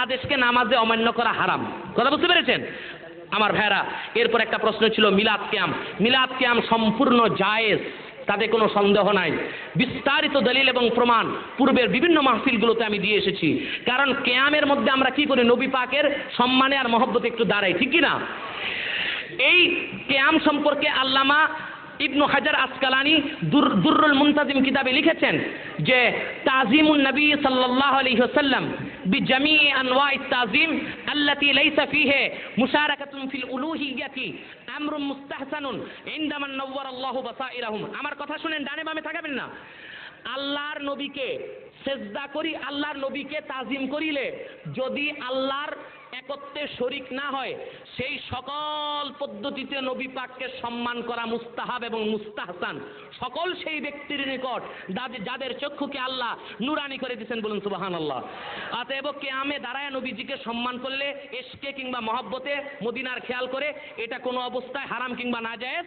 আদেশকে নামাজে অমান্য করা হারাম। কথা বুঝতে পেরেছেন আমার ভাইরা? এরপর একটা প্রশ্ন ছিল মিলাদ কিয়াম। মিলাদ কিয়াম সম্পূর্ণ জায়েজ, তাতে কোনো সন্দেহ নাই। বিস্তারিত দলিল এবং প্রমাণ পূর্বের বিভিন্ন মাহফিলগুলোতে আমি দিয়ে এসেছি। কারণ কিয়ামের মধ্যে আমরা কি করি? নবী পাকের সম্মানে আর মহব্বতে একটু দাঁড়াই, ঠিক কি না? এই কিয়াম সম্পর্কে আল্লামা ইবনু হাজার আসকালানি দুররুল মুনতাজিম কিতাবে লিখেছেন যে তাজিমুন নবী সাল্লাল্লাহু আলাইহি ওয়াসাল্লাম বিজামি আনওয়াই তাজিম আল্লাতী লাইসা ফীহি মুশারাকাতুন ফিল উলুহিয়্যাতি আমরুন মুস্তাহসানুন ইনদামান নাওয়ারাল্লাহু বাসাইরাহুম। আমার কথা শুনেন, ডানে বামে তাকাবেন না। আল্লাহর নবীকে সেজদা করি, আল্লাহর নবীকে তাজিম করিলে যদি আল্লাহর একত্বে শরীক না হয়, সেই সকল পদ্ধতিতে নবী পাককে সম্মান করা মুস্তাহাব এবং মুস্তাহসান। সকল সেই ব্যক্তির নিকট যাদের চক্ষুকে আল্লাহ নুরানি করে দিয়েছেন, বলুন সুবহানাল্লাহ। অতএব কিয়ামে দাঁড়ায় নবীজিকে সম্মান করলে ইশকে কিংবা মহব্বতে মদিনার খেয়াল করে এটা কোনো অবস্থায় হারাম কিংবা নাজায়েজ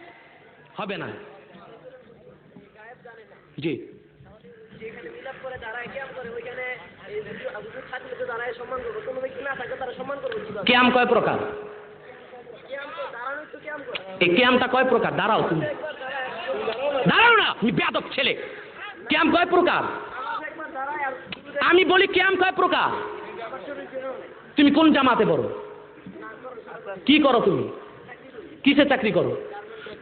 হবে না। জি, কিয়াম কয় প্রকার? এই কিয়ামটা কয় প্রকার? দাঁড়াও, তুমি দাঁড়াও না, তুমি বেয়াদব ছেলে। কিয়াম কয় প্রকার? আমি বলি কিয়াম কয় প্রকার? তুমি কোন জামাতে পড়ো? কি করো তুমি? কিসে চাকরি করো?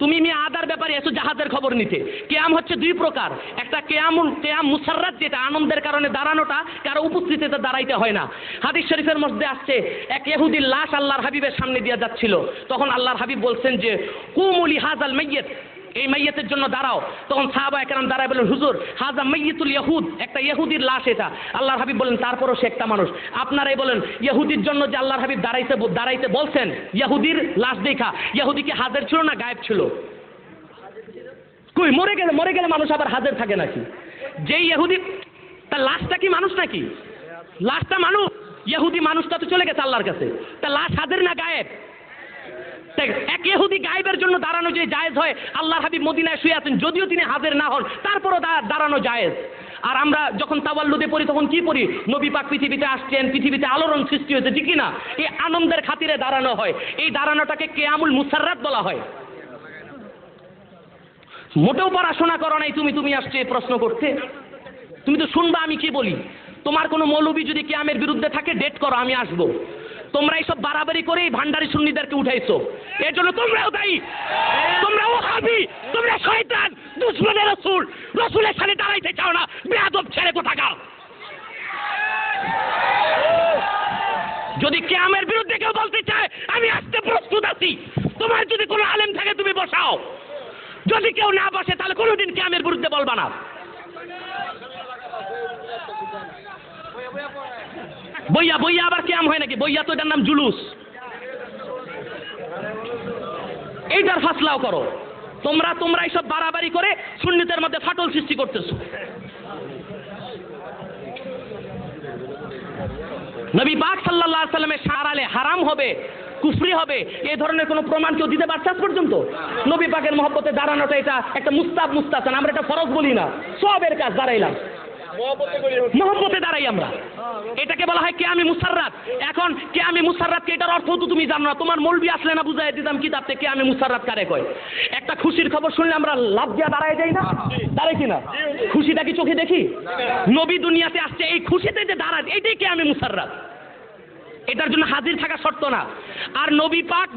তুমি মেয়ে আদার ব্যাপারে এসো জাহাজের খবর নিতে। কিয়াম হচ্ছে দুই প্রকার। একটা কিয়াম মুসাররাত, যেটা আনন্দের কারণে দাঁড়ানোটা, কারো উপস্থিতিতে দাঁড়াইতে হয় না। হাদিস শরীফের মধ্যে আসছে এক ইহুদির লাশ আল্লাহর হাবিবের সামনে দিয়ে যাচ্ছিল। তখন আল্লাহর হাবিব বলছেন যে কুমু লিহাযাল মাইয়িত, এই মাইয়িতের জন্য দাঁড়াও। তখন সাহাবায়ে কেরাম দাঁড়ায় বললেন হুজুর হাযা মাইয়িতুল ইহুদ, একটা ইহুদির লাশ এটা। আল্লাহর হাবিব বলেন তারপরও সে একটা মানুষ। আপনারাই বলেন ইহুদির জন্য যে আল্লাহর হাবিব দাঁড়াইতে বলছেন, ইহুদির লাশ দেখা, ইহুদি কি হাজির ছিল না গায়েব ছিল? কই মরে গেলে মানুষ আবার হাজির থাকে নাকি? যেই ইহুদি, তার লাশটা কি মানুষ নাকি? লাশটা মানুষ, ইহুদি মানুষটা তো চলে গেছে আল্লাহর কাছে। তা লাশ হাজির না গায়েব? এক ইহুদি গায়েবের জন্য দাঁড়ানো যে জায়েজ হয়, আল্লাহর হাবিব মদিনায় শুয়ে আছেন, যদিও তিনি হাজির না হন তারপরও দাঁড়ানো জায়েজ। আর আমরা যখন তাওয়াল্লুদে পড়ি তখন কি পড়ি? নবী পাক পৃথিবীতে আসছেন, পৃথিবীতে আলোড়ন সৃষ্টি হয়েছে, ঠিক না? এই আনন্দের খাতিরে দাঁড়ানো হয়। এই দাঁড়ানোটাকে কিয়ামুল মুসাররাত বলা হয়। মোটেও পড়াশোনা করো নাই তুমি আসছে এই প্রশ্ন করতে। তুমি তো শুনবা আমি কি বলি। তোমার কোনো মৌলবী যদি কিয়ামের বিরুদ্ধে থাকে ডেট করো, আমি আসবো। তোমরা এইসব বাড়াবাড়ি করে এই ভান্ডারি সুন্নিদেরকে উঠাইছো, এর জন্য তোমরাও দায়ী। তোমরা ওহাবি, তোমরা শয়তান, দুশমনে রাসূল, রাসূলের সাথে দাঁড়াইতে চাও না, বেয়াদব ছেলে কোথাকার। যদি কিয়ামের বিরুদ্ধে কেউ বলতে চায় আমি আসতে প্রস্তুত আছি। তোমার যদি কোনো আলেম থাকে তুমি বসাও, যদি কেউ না বসে তাহলে কোনোদিন কিয়ামের বিরুদ্ধে বলবা না। বইয়া আবার কিয়াম হয় নাকি? বইয়া তো এটার নাম জুলুস। এইটার ফাসলাও করো তোমরা এইসব বাড়াবাড়ি করে সুন্নিতের মধ্যে ফাটল সৃষ্টি করতেছো। নবী পাক সাল্লাল্লাহু আলাইহি ওয়াসাল্লামের শারালে হারাম হবে, কুফরি হবে, এই ধরনের কোনো প্রমাণ কেউ দিতে পারছে আজ পর্যন্ত? নবী পাকের মহব্বতে দাঁড়ানোটা এটা একটা মুস্তাহসান, আমরা এটা ফরজ বলি না, সওয়াবের কাজ। দাঁড়াইলাম মহব্বতে দাঁড়াই আমরা, এটাকে বলা হয় কিয়ামে মুসাররাত। এখন কিয়ামে মুসাররাতকে এটার অর্থ তো তুমি জানো না, তোমার মৌলবি আসলে না বুঝাই দিতাম কিতাব থেকে কিয়ামে মুসাররাত কারে কয়। একটা খুশির খবর শুনলে আমরা লাভ দিয়া দাঁড়ায় যাই না? দাঁড়াই কিনা? খুশিটা কি চোখে দেখি? নবী দুনিয়াতে আসছে, এই খুশিতে যে দাঁড়ায় এটাই কিয়ামে মুসাররাত। এটার জন্য হাজির থাকা শর্ত না। আর নবী পাক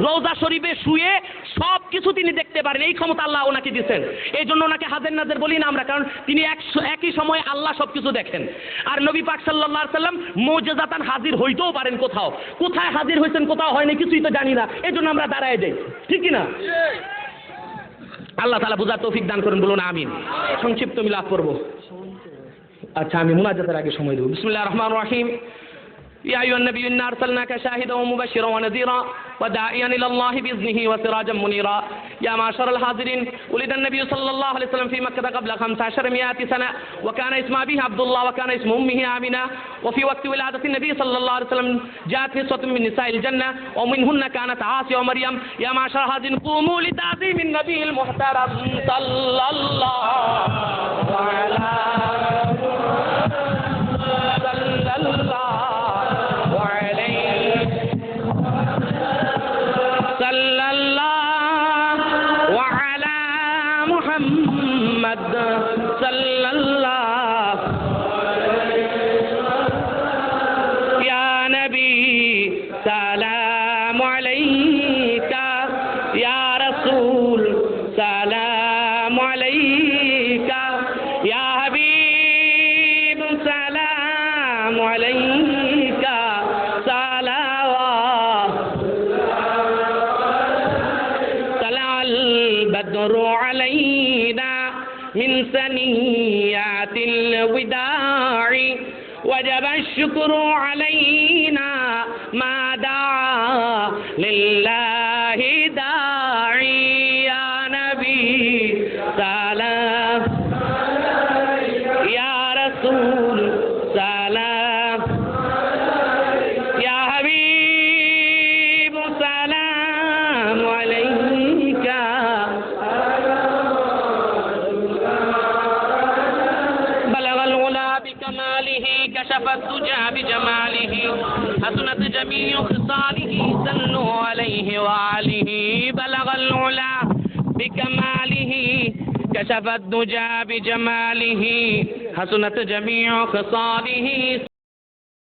রওজা শরীফে শুয়ে সব কিছু তিনি দেখতে পারেন, এই ক্ষমতা আল্লাহ ওনাকে দিয়েছেন। এই জন্য ওনাকে হাজির নাজির বলি না আমরা, কারণ তিনি একই সময়ে আল্লাহ সবকিছু দেখেন। আর নবী পাক সাল্লাল্লাহু আলাইহি ওয়াসাল্লাম মুজিজাতান হাজির হইতেও পারেন কোথাও, কোথায় হাজির হয়েছেন কোথাও হয়নি কিছুই তো জানি না, এই জন্য আমরা দাঁড়ায় যাই, ঠিক কি না? আল্লাহ তাআলা বুঝার তৌফিক দান করুন, বলুন আমিন। সংক্ষিপ্ত মিলাদ করব। আচ্ছা, আমি মুনাজাতের আগে সময় দেব। বিসমিল্লাহির রহমানির রহিম। يا أيها النبي إنا أرسلناك شاهدا ومبشرا ونذيرا وداعيا إلى الله بإذنه وسراجا منيرا يا معشر الحاضرين ولد النبي صلى الله عليه وسلم في مكة قبل 1500 سنة وكان اسم أبيه عبد الله وكان اسم أمه آمنة وفي وقت ولادة النبي صلى الله عليه وسلم جاءت نسوة من نساء الجنة ومنهن كانت عاصية ومريم يا معشر الحاضرين قوموا لتعظيم النبي المحترم صلى الله على من ثنيات الوداع وجب الشكر علينا ما دعا لله داعي يا نبي سلام يا رسول سلام يا حبيب سلام عليك بلغ العلا بكماله كشف الدجى بجماله حسنت جميع خصاله صلوا عليه وآله بلغ العلا بكماله كشف الدجى بجماله حسنت جميع خصاله